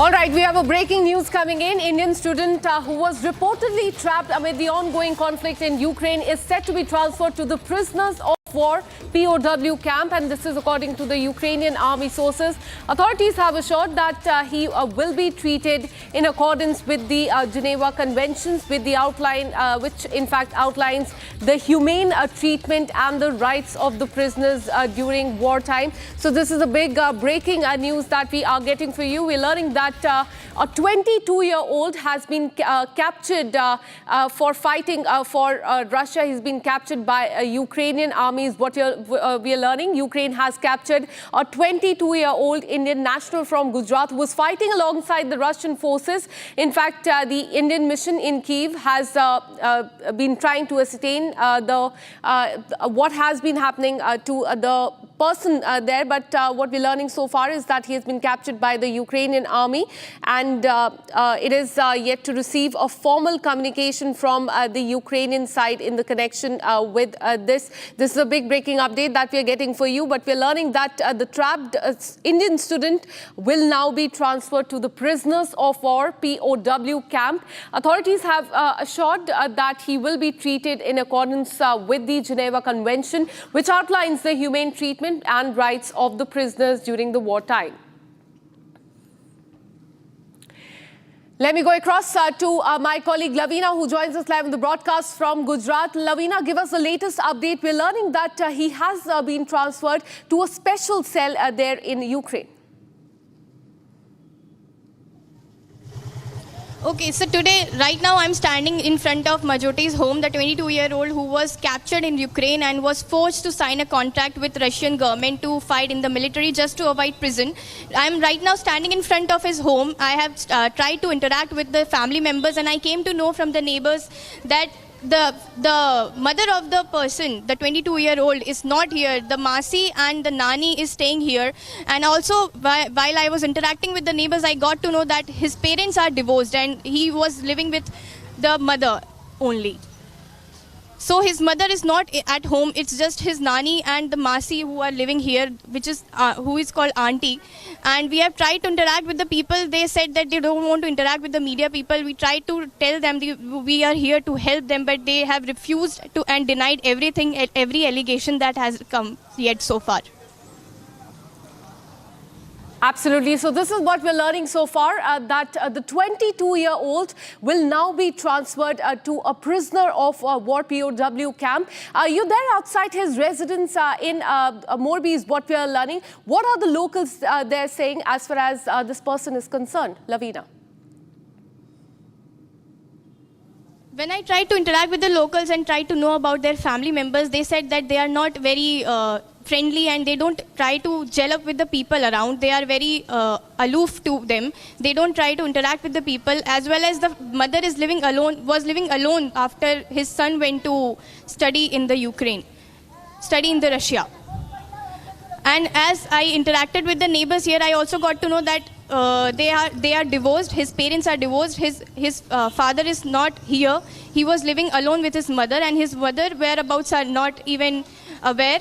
All right, we have a breaking news coming in. Indian student who was reportedly trapped amid the ongoing conflict in Ukraine is set to be transferred to the prisoners of war POW camp, and this is according to the Ukrainian army sources. Authorities have assured that he will be treated in accordance with the Geneva Conventions, with the outline which in fact outlines the humane treatment and the rights of the prisoners during wartime. So this is a big breaking news that we are getting for you. We're learning that a 22-year-old has been captured for fighting for Russia. He's been captured by Ukrainian army is what we are learning. Ukraine has captured a 22-year-old Indian national from Gujarat who was fighting alongside the Russian forces. In fact, the Indian mission in Kyiv has been trying to ascertain what has been happening to the person there, but what we're learning so far is that he has been captured by the Ukrainian army, and it is yet to receive a formal communication from the Ukrainian side in the connection with this. This is a big breaking update that we're getting for you, but we're learning that the trapped Indian student will now be transferred to the prisoners of war POW camp. Authorities have assured that he will be treated in accordance with the Geneva Convention, which outlines the humane treatment and rights of the prisoners during the wartime. Let me go across to my colleague Lavina, who joins us live on the broadcast from Gujarat. Lavina, give us the latest update. We're learning that he has been transferred to a special cell there in Ukraine. Okay, so today, right now, I'm standing in front of Majoti's home, the 22-year-old who was captured in Ukraine and was forced to sign a contract with Russian government to fight in the military just to avoid prison. I'm right now standing in front of his home. I have tried to interact with the family members, and I came to know from the neighbors that the mother of the person, the 22-year-old, is not here. The Masi and the Nani is staying here. And also, while I was interacting with the neighbors, I got to know that his parents are divorced and he was living with the mother only. So his mother is not at home. It's just his Nani and the Masi who are living here, which is who is called Auntie. And we have tried to interact with the people. They said that they don't want to interact with the media people. We tried to tell them we are here to help them, but they have refused to and denied everything, every allegation that has come yet so far. Absolutely. So this is what we're learning so far, that the 22-year-old will now be transferred to a prisoner of war POW camp. You're there outside his residence in Morbi is what we are learning. What are the locals there saying as far as this person is concerned? Lavina. When I tried to interact with the locals and tried to know about their family members, they said that they are not very friendly and they don't try to gel up with the people around. They are very aloof to them. They don't try to interact with the people, as well as the mother is living alone after his son went to study in the Ukraine, study in the Russia. And as I interacted with the neighbors here, I also got to know that they are divorced. His parents are divorced. His father is not here. He was living alone with his mother, and his mother whereabouts are not even aware.